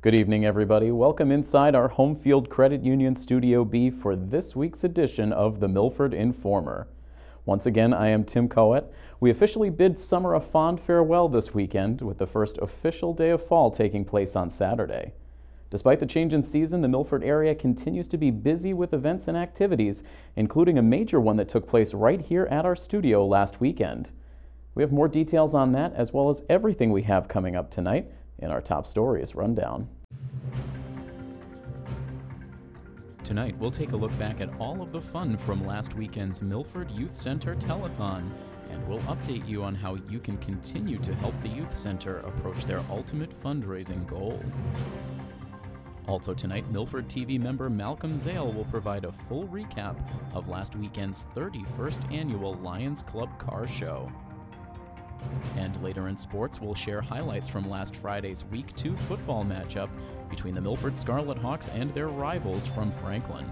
Good evening, everybody. Welcome inside our Home Field Credit Union Studio B for this week's edition of the Milford Informer. Once again, I am Tim Coet. We officially bid summer a fond farewell this weekend, with the first official day of fall taking place on Saturday. Despite the change in season, the Milford area continues to be busy with events and activities, including a major one that took place right here at our studio last weekend. We have more details on that, as well as everything we have coming up tonight in our top stories rundown. Tonight, we'll take a look back at all of the fun from last weekend's Milford Youth Center Telethon, and we'll update you on how you can continue to help the Youth Center approach their ultimate fundraising goal. Also tonight, Milford TV member Malcolm Zale will provide a full recap of last weekend's 31st annual Lions Club Car Show. And later in sports, we'll share highlights from last Friday's Week 2 football matchup between the Milford Scarlet Hawks and their rivals from Franklin.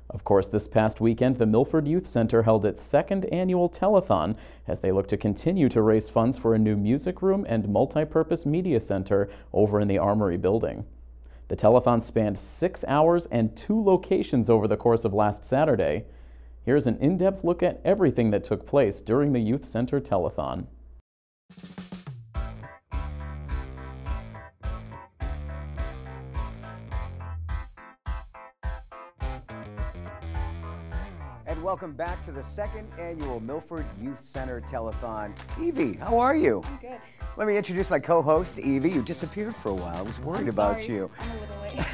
Of course, this past weekend, the Milford Youth Center held its second annual telethon as they look to continue to raise funds for a new music room and multi-purpose media center over in the Armory building. The telethon spanned 6 hours and 2 locations over the course of last Saturday. Here's an in-depth look at everything that took place during the Youth Center Telethon. And welcome back to the second annual Milford Youth Center Telethon. Evie, how are you? I'm good. Let me introduce my co-host, Evie. You disappeared for a while. I was worried about you. I'm a little late.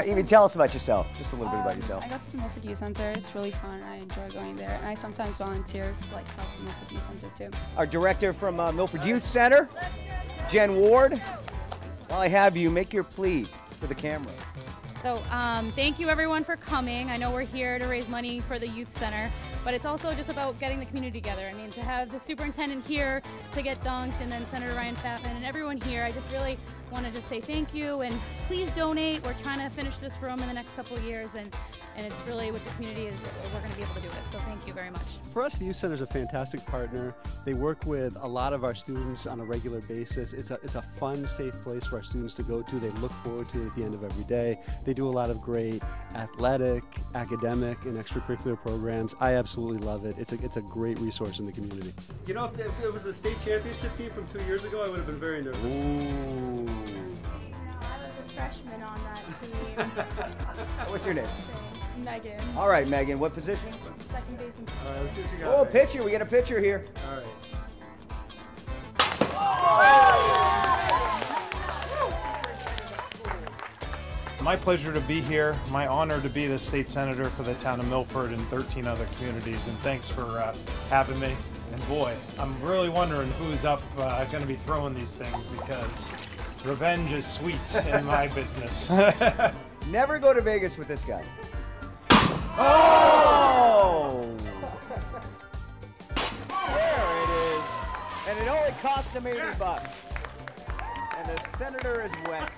Evie, tell us about yourself. Just a little bit about yourself. I go to the Milford Youth Center. It's really fun. I enjoy going there. And I sometimes volunteer to help the Milford Youth Center too. Our director from Milford Youth Center, Jen Ward. While I have you, make your plea for the camera. So thank you everyone for coming. I know we're here to raise money for the Youth Center, but it's also just about getting the community together. I mean, to have the superintendent here to get dunked, and then Senator Ryan Fatman and everyone here, I just really want to just say thank you, and please donate. We're trying to finish this room in the next couple of years, and it's really with the community is we're going to be able to do it. So thank you very much. For us, the Youth Center is a fantastic partner. They work with a lot of our students on a regular basis. It's a fun, safe place for our students to go to. They look forward to it at the end of every day. They do a lot of great athletic, academic, and extracurricular programs. I absolutely love it. It's a great resource in the community. You know, if it was the state championship team from 2 years ago, I would have been very nervous. Ooh. I was a freshman on that team. What's your name? Megan. All right, Megan. What position? Second base and All right, let's see what you got. Oh, pitcher. We get a pitcher here. All right. My pleasure to be here. My honor to be the state senator for the town of Milford and 13 other communities. And thanks for having me. And boy, I'm really wondering who's up going to be throwing these things, because revenge is sweet in my business. Never go to Vegas with this guy. Oh! There it is. And it only cost him $80. And the senator is wet.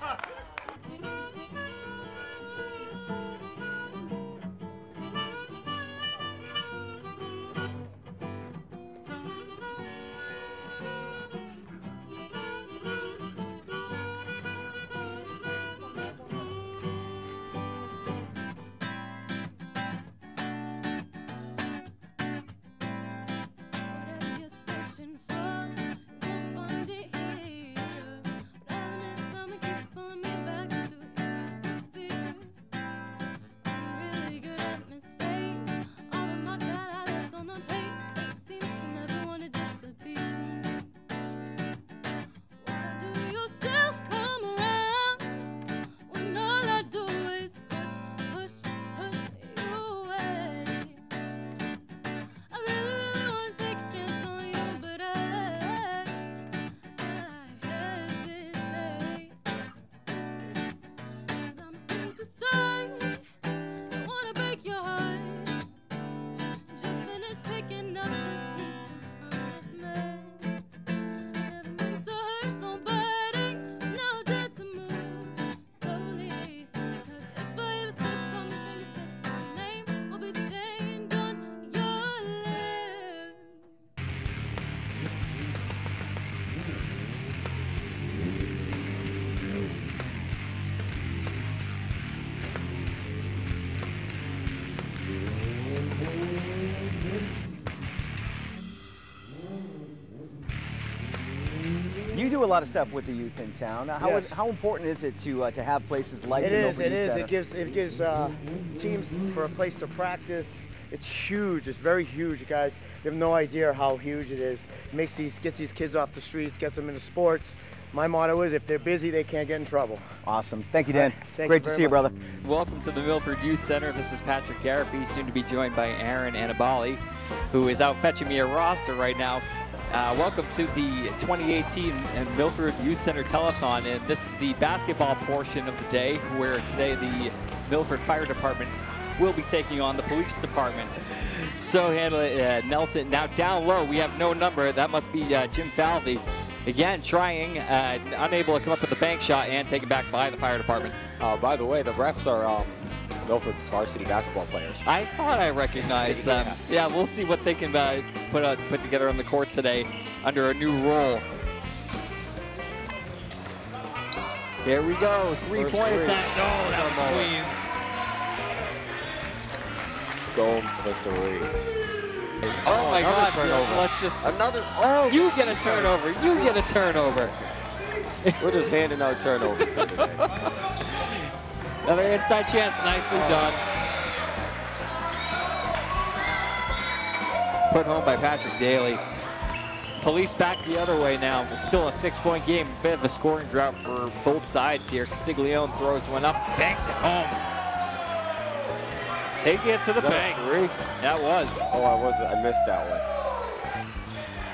lot of stuff with the youth in town. Yes. How important is it to have places like the It Milford Youth is. Center? It gives teams for a place to practice. It's huge. It's very huge, guys. You have no idea how huge it is. Gets these kids off the streets, gets them into sports. My motto is, if they're busy, they can't get in trouble. Awesome. Thank you, Dan. Thank Great you to see you, very brother. Welcome to the Milford Youth Center. This is Patrick Garapi, soon to be joined by Aaron Anabali, who is out fetching me a roster right now. Welcome to the 2018 Milford Youth Center Telethon, and this is the basketball portion of the day, where today the Milford Fire Department will be taking on the police department. So handle it, Nelson. Now down low, we have no number. That must be Jim Falvey. Again, trying, unable to come up with a bank shot and taken back by the fire department. By the way, the refs are Milford varsity basketball players. I thought I recognized them. Yeah, we'll see what they can put together on the court today under a new rule. Here we go, three-point attempt. Oh, that was clean. Gomes for three. Oh my God! Let's just another. Oh, you get a turnover. You get a turnover. We're just handing out turnovers here today. Another inside chance, nicely done. Put home by Patrick Daly. Police back the other way now. Still a 6-point game. A bit of a scoring drought for both sides here. Castiglione throws one up, banks it home. Take it to the bank. That was. Oh, I missed that one.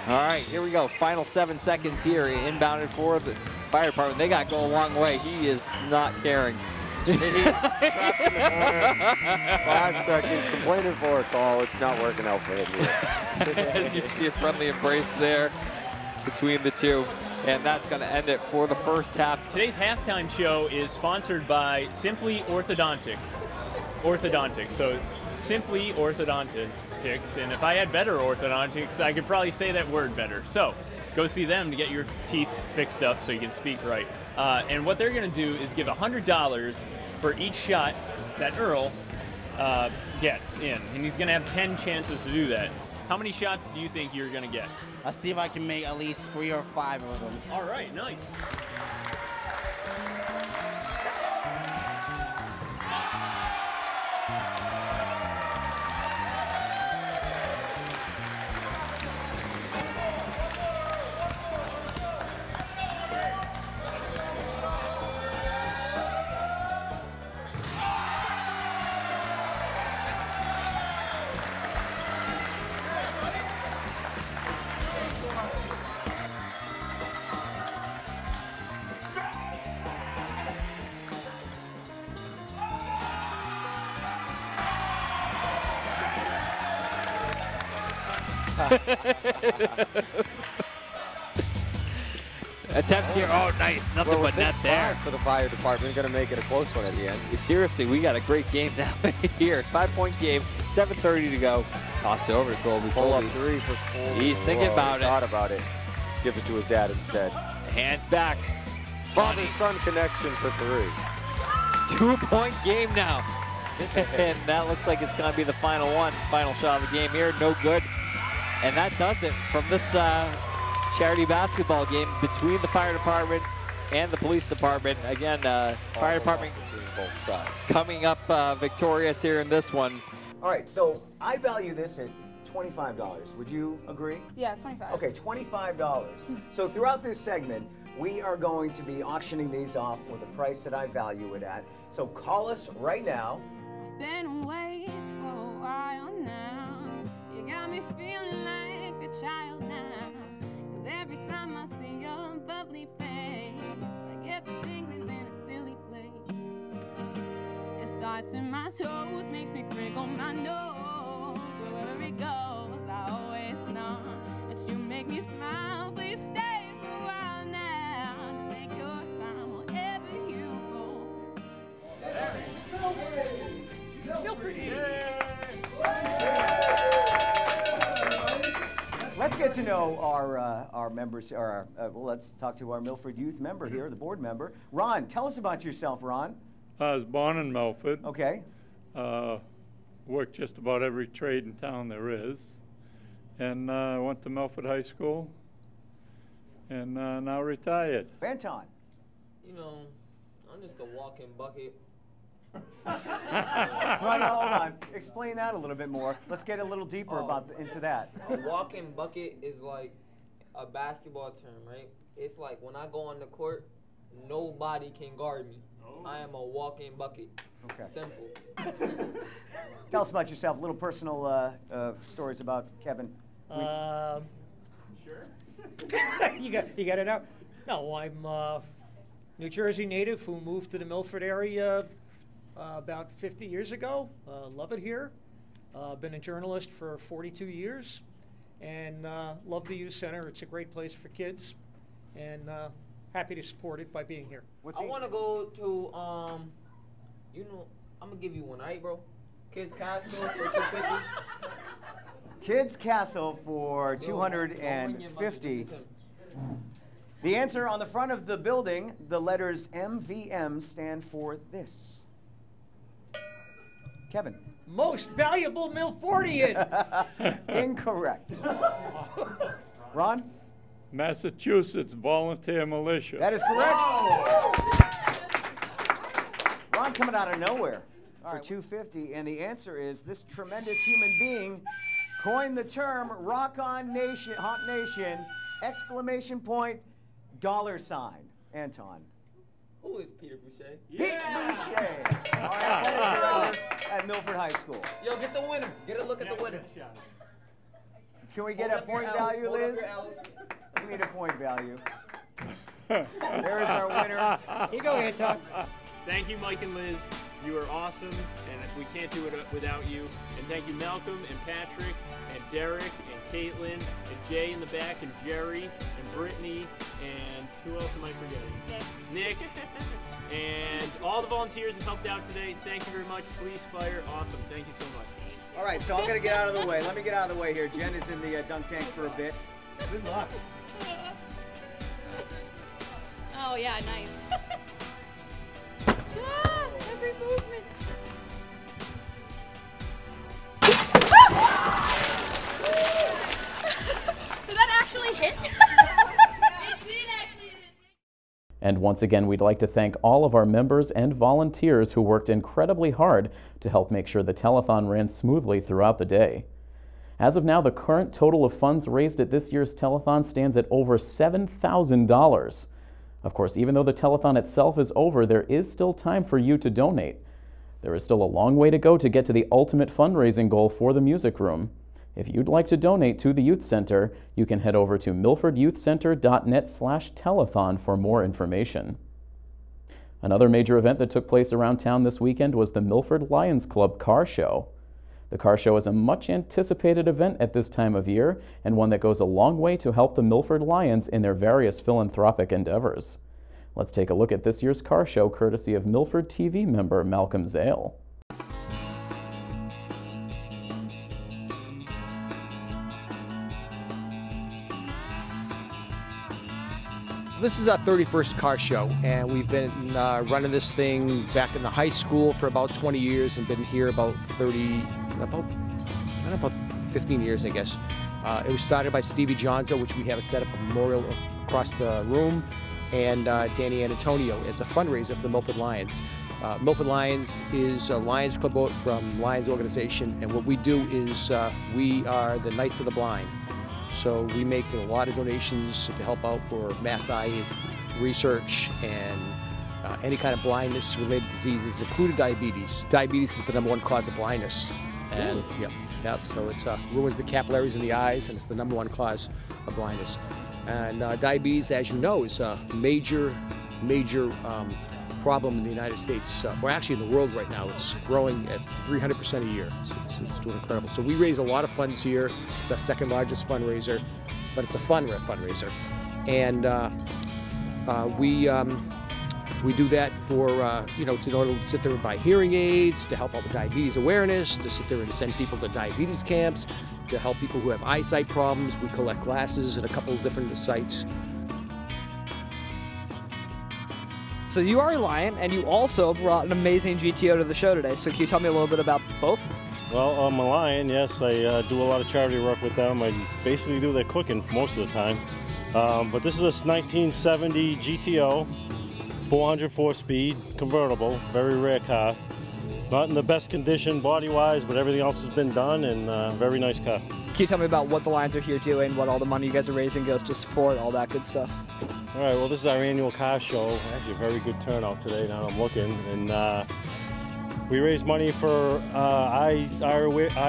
All right, here we go. Final 7 seconds here. Inbounded for the fire department. They got to go a long way. He is not caring. 5 seconds, complaining for a call. It's not working out for him here. As you see a friendly embrace there between the two. And that's going to end it for the first half. Today's halftime show is sponsored by Simply Orthodontics. So Simply Orthodontics. And if I had better orthodontics, I could probably say that word better. So go see them to get your teeth fixed up so you can speak right. And what they're going to do is give $100 for each shot that Earl gets in. And he's going to have 10 chances to do that. How many shots do you think you're going to get? I'll see if I can make at least 3 or 5 of them. All right, nice. Attempt here. Oh, nice. Nothing but net there. For the fire department. Going to make it a close one at the end. Seriously, we got a great game now here. 5-point game, 7:30 to go. Toss it over to Colby. Pull up 3 for 4. He's thinking about it. Thought about it. Give it to his dad instead. Hands back. Father-son connection for 3. 2-point game now. And that looks like it's going to be the final one. Final shot of the game here. No good. And that does it from this charity basketball game between the fire department and the police department. Again, fire department between both sides coming up victorious here in this one. All right, so I value this at $25. Would you agree? Yeah, 25. Okay, $25. So throughout this segment, we are going to be auctioning these off for the price that I value it at. So call us right now. Been waiting for a while now. You got me feeling like a child now. Cause every time I see your bubbly face, I get the tinglings in a silly place. It starts in my toes, makes me crinkle my nose. Wherever it goes, I always know that you make me smile. Please stay for a while now. Just take your time wherever you go. Let's get to know our members. Well, let's talk to our Milford Youth member here, the board member. Ron, tell us about yourself, Ron. I was born in Milford. Okay. Worked just about every trade in town there is. And went to Milford High School. and now retired. Anton. You know, I'm just a walking bucket. Right, hold on. Explain that a little bit more. Let's get a little deeper into that. A walking bucket is like a basketball term, right? It's like when I go on the court, nobody can guard me. I am a walking bucket. Okay. Simple. Tell us about yourself. Little personal stories about Kevin. Sure. you got it out. No, I'm a New Jersey native who moved to the Milford area about 50 years ago. Love it here. Been a journalist for 42 years, and love the youth center. It's a great place for kids, and happy to support it by being here. I want to go to, you know, I'm going to give you one, all right, bro? Kids Castle for 250. Kids Castle for 250. The answer on the front of the building, the letters MVM stand for this. Kevin. Most valuable Milfordian. Incorrect. Ron? Massachusetts Volunteer Militia. That is correct. Ron coming out of nowhere for 250, and the answer is this tremendous human being coined the term Rock On Nation, Haunt Nation, exclamation point, $. Anton. Who is Peter Boucher? Pete Boucher. Our athletic director at Milford High School. Yo, get the winner. Get a look at the winner. Can we get a point value, Liz? We need a point value. There's our winner. Here you go, Anton. Thank you, Mike and Liz. You are awesome, and we can't do it without you. And thank you, Malcolm and Patrick and Derek and Caitlin and Jay in the back and Jerry and Brittany and who else am I forgetting? Nick. And all the volunteers who helped out today. Thank you very much. Police, fire, awesome. Thank you so much. All right, so I'm going to get out of the way. Let me get out of the way here. Jen is in the dunk tank for a bit. Good luck. Oh, yeah, nice. Every movement. Did that actually hit? It did actually hit. And once again, we'd like to thank all of our members and volunteers who worked incredibly hard to help make sure the telethon ran smoothly throughout the day. As of now, the current total of funds raised at this year's telethon stands at over $7,000. Of course, even though the telethon itself is over, there is still time for you to donate. There is still a long way to go to get to the ultimate fundraising goal for the music room. If you'd like to donate to the Youth Center, you can head over to milfordyouthcenter.net/telethon for more information. Another major event that took place around town this weekend was the Milford Lions Club Car Show. The car show is a much anticipated event at this time of year and one that goes a long way to help the Milford Lions in their various philanthropic endeavors. Let's take a look at this year's car show courtesy of Milford TV member Malcolm Zale. This is our 31st car show, and we've been running this thing back in the high school for about 20 years and been here about 15 years, I guess. It was started by Stevie Johnzo, which we have set up a memorial across the room, and Danny Antonio as a fundraiser for the Milford Lions. Milford Lions is a Lions Club boat from Lions organization, and what we do is we are the Knights of the Blind. So we make a lot of donations to help out for mass eye research and any kind of blindness related diseases, including diabetes. Diabetes is the #1 cause of blindness. And so it ruins the capillaries in the eyes, and it's the #1 cause of blindness. And diabetes, as you know, is a major problem in the United States, or actually in the world right now. It's growing at 300% a year. It's doing incredible. So we raise a lot of funds here. It's our second largest fundraiser, but it's a fun fundraiser. And we do that for, in order to sit there and buy hearing aids, to help out with diabetes awareness, to sit there and send people to diabetes camps, to help people who have eyesight problems. We collect glasses at a couple of different sites. So you are a Lion, and you also brought an amazing GTO to the show today. So can you tell me a little bit about both? Well, I'm a Lion, yes. I do a lot of charity work with them. I basically do their cooking most of the time. But this is a 1970 GTO, 404 speed, convertible, very rare car. Not in the best condition body-wise, but everything else has been done, and very nice car. Can you tell me about what the Lions are here doing, what all the money you guys are raising goes to support, all that good stuff? All right, well, this is our annual car show. Actually, a very good turnout today, now I'm looking. And we raise money for eye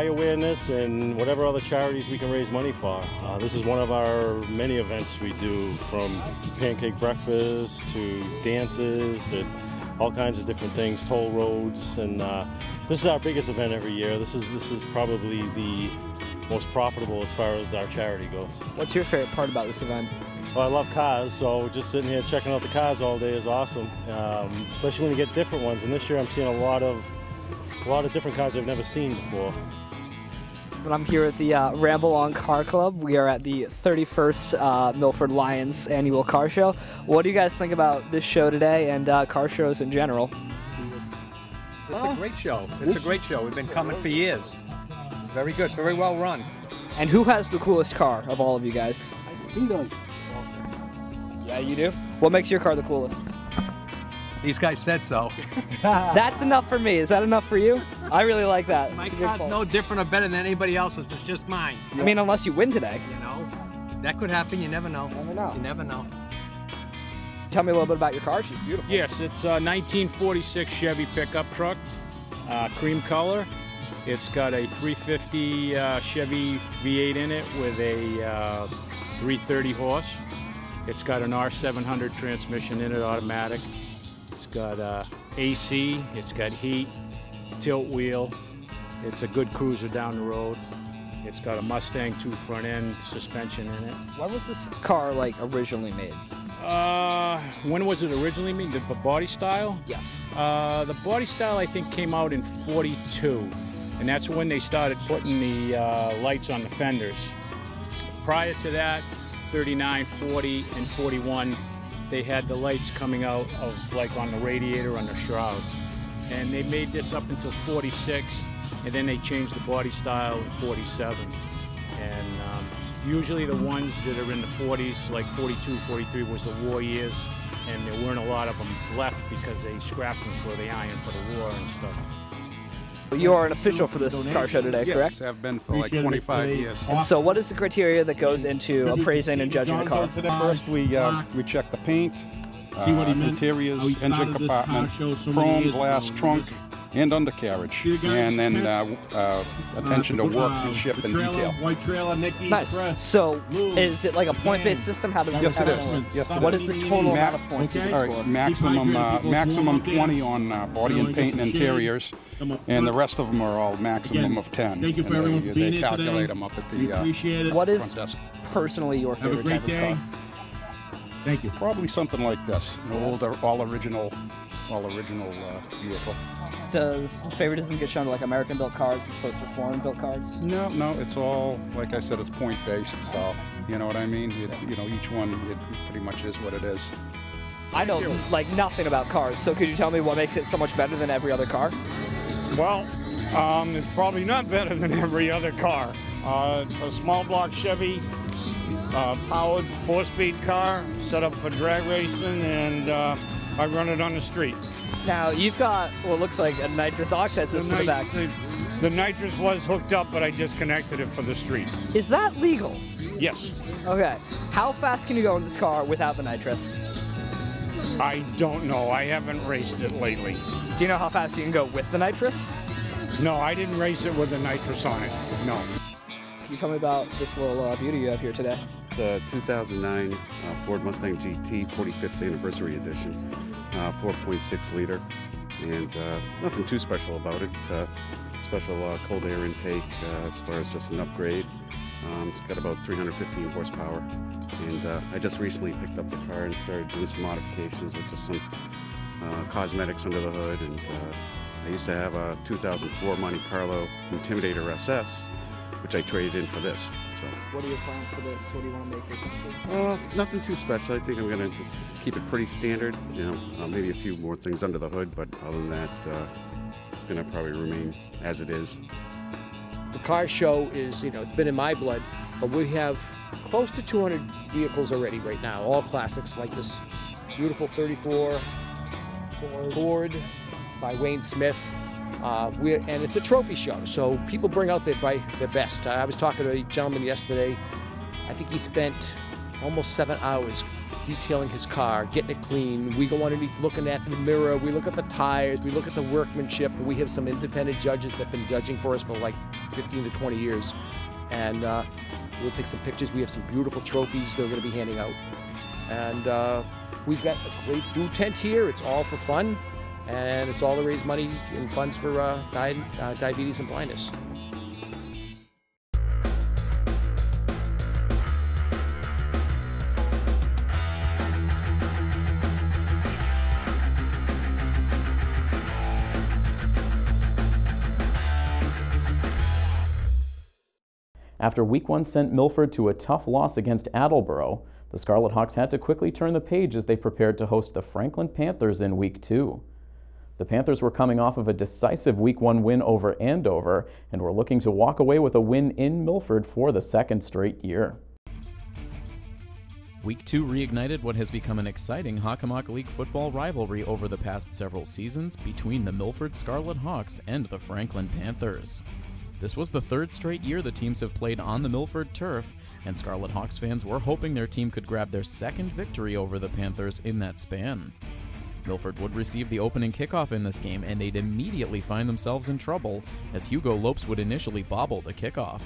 awareness and whatever other charities we can raise money for. This is one of our many events we do, from pancake breakfast to dances and all kinds of different things, toll roads. And this is our biggest event every year. This is probably the most profitable as far as our charity goes. What's your favorite part about this event? Well, I love cars, so just sitting here checking out the cars all day is awesome, especially when you get different ones. And this year I'm seeing a lot of different cars I've never seen before. But I'm here at the Ramble On Car Club. We are at the 31st Milford Lions annual car show. What do you guys think about this show today and car shows in general? It's a great show. It's a great show. We've been coming for years. It's very good. It's very well run. And who has the coolest car of all of you guys? Yeah, you do? What makes your car the coolest? These guys said so. That's enough for me. Is that enough for you? I really like that. My car's no different or better than anybody else's. It's just mine. I mean, unless you win today. You know, that could happen. You never know. You never know. Tell me a little bit about your car. She's beautiful. Yes, it's a 1946 Chevy pickup truck, cream color. It's got a 350 Chevy V8 in it with a 330 horse. It's got an R700 transmission in it, automatic. It's got AC, it's got heat, tilt wheel. It's a good cruiser down the road. It's got a Mustang 2 front end suspension in it. When was this car originally made? When was it originally made? The body style? Yes. The body style I think came out in '42, and that's when they started putting the lights on the fenders. Prior to that, 39, 40, and 41, they had the lights coming out of on the radiator on the shroud. And they made this up until 46, and then they changed the body style in 47. And usually the ones that are in the 40s, like 42, 43 was the war years, and there weren't a lot of them left because they scrapped them for the iron for the war and stuff. You are an official for this car show today, correct? Yes, I've been for like 25 years. And so what is the criteria that goes into appraising and judging a car? First, we check the paint, interiors, engine compartment, chrome, glass, trunk, and undercarriage. And then attention to workmanship and detail. Nice. So is it like a point-based system? How does Yes, it is. Yes, it What is. is the total amount of points you can All score? right, maximum 20 on body and paint and interiors, and the rest of them are all maximum of 10. Thank you for everyone for being They here calculate today. them up at We the appreciate it. What is front desk. personally your Have a favorite great type of day. car? Thank you. Probably something like this, an older, all original vehicle. Does favoritism get shown to American-built cars as opposed to foreign-built cars? No, it's all, like I said, it's point-based, so, you know what I mean? You know, each one, it pretty much is what it is. I know nothing about cars, so could you tell me what makes it so much better than every other car? Well, it's probably not better than every other car. A small block Chevy, powered 4-speed car, set up for drag racing, and I run it on the street. Now, you've got what looks like a nitrous oxide system in the back. The nitrous was hooked up, but I disconnected it for the street. Is that legal? Yes. Okay. How fast can you go in this car without the nitrous? I don't know. I haven't raced it lately. Do you know how fast you can go with the nitrous? No, I didn't race it with the nitrous on it. No. Can you tell me about this little beauty you have here today? It's a 2009 Ford Mustang GT 45th Anniversary Edition, 4.6 liter, and nothing too special about it. Special cold air intake as far as just an upgrade. It's got about 315 horsepower, and I just recently picked up the car and started doing some modifications with just some cosmetics under the hood. And I used to have a 2004 Monte Carlo Intimidator SS, which I traded in for this. So. What are your plans for this? What do you want to make this into? Nothing too special. I think I'm going to just keep it pretty standard. You know, maybe a few more things under the hood, but other than that, it's going to probably remain as it is. the car show is, it's been in my blood, but we have close to 200 vehicles already right now, all classics like this beautiful 34 Ford by Wayne Smith. And it's a trophy show, so people bring out their best. I was talking to a gentleman yesterday. I think he spent almost 7 hours detailing his car, getting it clean. We go underneath looking at the mirror, we look at the tires, we look at the workmanship. We have some independent judges that have been judging for us for like 15 to 20 years. And we'll take some pictures. We have some beautiful trophies they're going to be handing out. And we've got a great food tent here. It's all for fun, and it's all to raise money and funds for diabetes and blindness. After Week 1 sent Milford to a tough loss against Attleboro, the Scarlet Hawks had to quickly turn the page as they prepared to host the Franklin Panthers in Week 2. The Panthers were coming off of a decisive Week 1 win over Andover and were looking to walk away with a win in Milford for the second straight year. Week 2 reignited what has become an exciting Hockomock League football rivalry over the past several seasons between the Milford Scarlet Hawks and the Franklin Panthers. This was the third straight year the teams have played on the Milford turf, and Scarlet Hawks fans were hoping their team could grab their second victory over the Panthers in that span. Milford would receive the opening kickoff in this game, and they'd immediately find themselves in trouble, as Hugo Lopes would initially bobble the kickoff.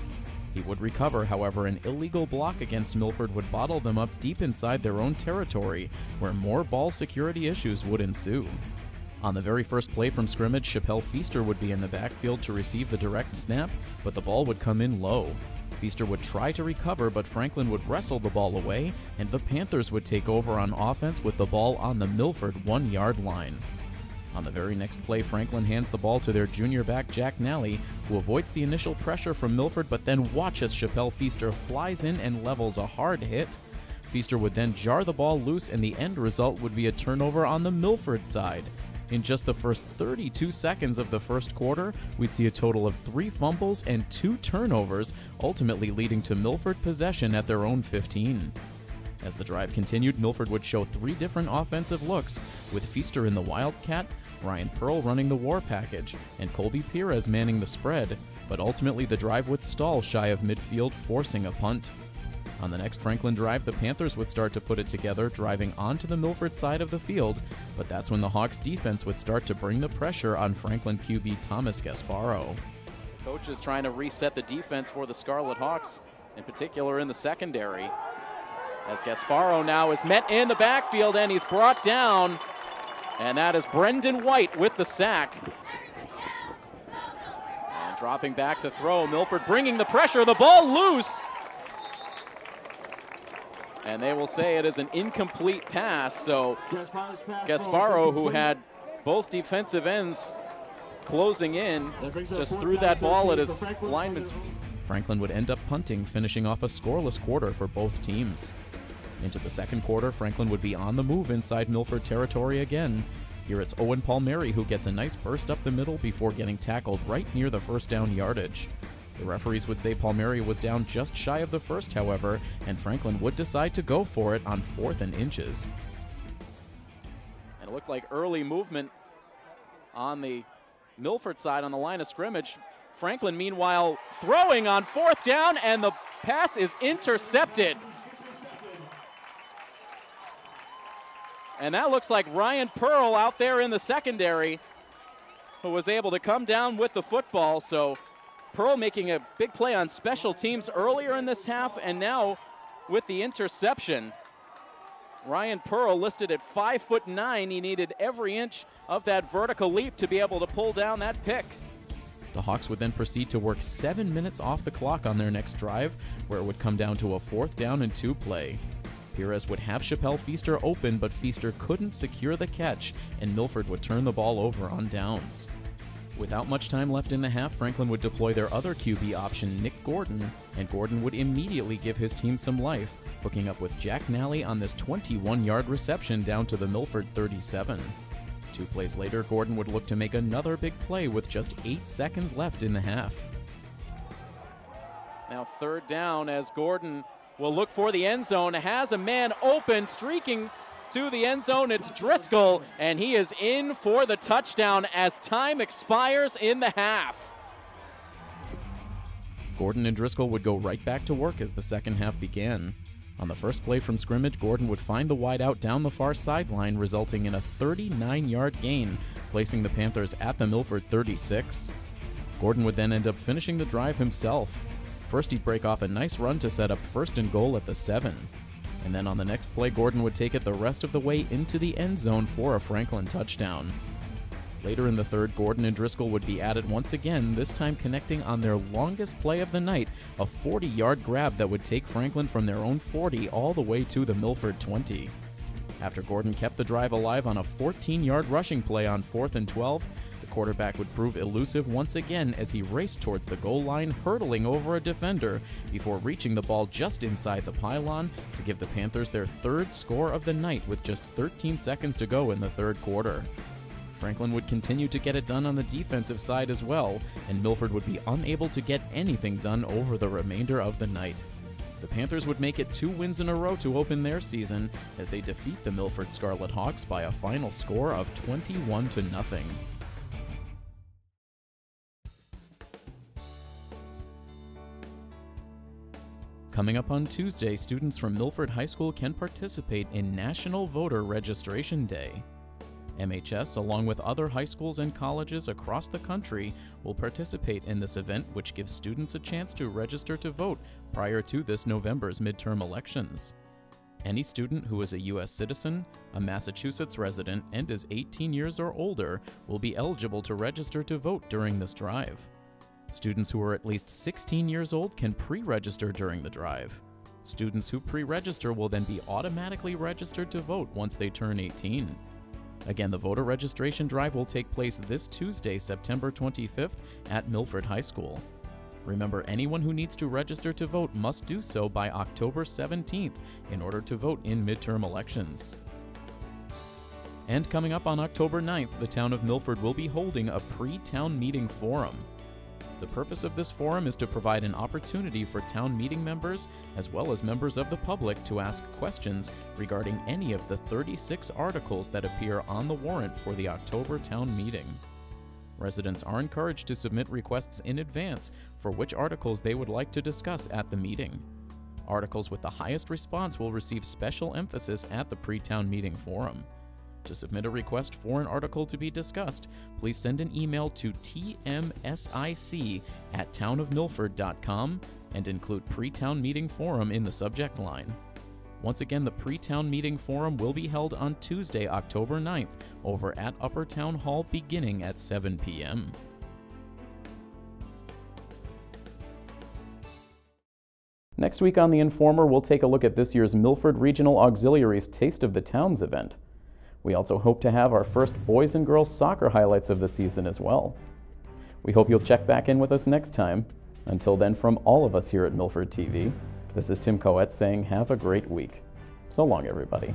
He would recover, however, an illegal block against Milford would bottle them up deep inside their own territory, where more ball security issues would ensue. On the very first play from scrimmage, Chappelle Feaster would be in the backfield to receive the direct snap, but the ball would come in low. Feaster would try to recover, but Franklin would wrestle the ball away, and the Panthers would take over on offense with the ball on the Milford 1-yard line. On the very next play, Franklin hands the ball to their junior back Jack Nally, who avoids the initial pressure from Milford, but then watches Chappelle Feaster flies in and levels a hard hit. Feaster would then jar the ball loose, and the end result would be a turnover on the Milford side. In just the first 32 seconds of the first quarter, we'd see a total of 3 fumbles and 2 turnovers, ultimately leading to Milford possession at their own 15. As the drive continued, Milford would show 3 different offensive looks, with Feaster in the Wildcat, Ryan Pearl running the War Package, and Colby Perez manning the spread, but ultimately the drive would stall shy of midfield, forcing a punt. On the next Franklin drive, the Panthers would start to put it together, driving onto the Milford side of the field, but that's when the Hawks' defense would start to bring the pressure on Franklin QB Thomas Gasparo. The coach is trying to reset the defense for the Scarlet Hawks, in particular in the secondary, as Gasparo now is met in the backfield and he's brought down, and that is Brendan White with the sack. And dropping back to throw, Milford bringing the pressure, the ball loose. And they will say it is an incomplete pass, so Gasparo, who had both defensive ends closing in, just threw that ball at his lineman's feet. Franklin would end up punting, finishing off a scoreless quarter for both teams. Into the second quarter, Franklin would be on the move inside Milford territory again. Here it's Owen Palmieri who gets a nice burst up the middle before getting tackled right near the first down yardage. The referees would say Palmieri was down just shy of the first, however, and Franklin would decide to go for it on 4th and inches. And it looked like early movement on the Milford side on the line of scrimmage. Franklin, meanwhile, throwing on 4th down, and the pass is intercepted. And that looks like Ryan Pearl out there in the secondary, who was able to come down with the football. So Pearl making a big play on special teams earlier in this half, and now with the interception. Ryan Pearl listed at 5'9". He needed every inch of that vertical leap to be able to pull down that pick. The Hawks would then proceed to work 7 minutes off the clock on their next drive, where it would come down to a 4th down and 2 play. Perez would have Chappelle Feaster open, but Feaster couldn't secure the catch, and Milford would turn the ball over on downs. Without much time left in the half, Franklin would deploy their other QB option, Nick Gordon, and Gordon would immediately give his team some life, hooking up with Jack Nally on this 21-yard reception down to the Milford 37. 2 plays later, Gordon would look to make another big play with just 8 seconds left in the half. Now 3rd down as Gordon will look for the end zone, has a man open, streaking to the end zone. It's Driscoll, and he is in for the touchdown as time expires in the half. Gordon and Driscoll would go right back to work as the second half began. On the first play from scrimmage, Gordon would find the wideout down the far sideline, resulting in a 39-yard gain, placing the Panthers at the Milford 36. Gordon would then end up finishing the drive himself. First, he'd break off a nice run to set up 1st and goal at the 7. And then on the next play, Gordon would take it the rest of the way into the end zone for a Franklin touchdown. Later in the 3rd, Gordon and Driscoll would be at it once again, this time connecting on their longest play of the night, a 40-yard grab that would take Franklin from their own 40 all the way to the Milford 20. After Gordon kept the drive alive on a 14-yard rushing play on 4th and 12, the quarterback would prove elusive once again as he raced towards the goal line, hurdling over a defender before reaching the ball just inside the pylon to give the Panthers their 3rd score of the night with just 13 seconds to go in the 3rd quarter. Franklin would continue to get it done on the defensive side as well, and Milford would be unable to get anything done over the remainder of the night. The Panthers would make it 2 wins in a row to open their season as they defeat the Milford Scarlet Hawks by a final score of 21-0. Coming up on Tuesday, students from Milford High School can participate in National Voter Registration Day. MHS, along with other high schools and colleges across the country, will participate in this event, which gives students a chance to register to vote prior to this November's midterm elections. Any student who is a U.S. citizen, a Massachusetts resident, and is 18 years or older will be eligible to register to vote during this drive. Students who are at least 16 years old can pre-register during the drive. Students who pre-register will then be automatically registered to vote once they turn 18. Again, the voter registration drive will take place this Tuesday, September 25th at Milford High School. Remember, anyone who needs to register to vote must do so by October 17th in order to vote in midterm elections. And coming up on October 9th, the town of Milford will be holding a pre-town meeting forum. The purpose of this forum is to provide an opportunity for town meeting members, as well as members of the public, to ask questions regarding any of the 36 articles that appear on the warrant for the October town meeting. Residents are encouraged to submit requests in advance for which articles they would like to discuss at the meeting. Articles with the highest response will receive special emphasis at the pre-town meeting forum. To submit a request for an article to be discussed, please send an email to tmsic@townofmilford.com and include Pre-Town Meeting Forum in the subject line. Once again, the Pre-Town Meeting Forum will be held on Tuesday, October 9th, over at Upper Town Hall beginning at 7 p.m. Next week on The Informer, we'll take a look at this year's Milford Regional Auxiliary's Taste of the Towns event. We also hope to have our first boys and girls soccer highlights of the season as well. We hope you'll check back in with us next time. Until then, from all of us here at Milford TV, this is Tim Coet saying have a great week. So long, everybody.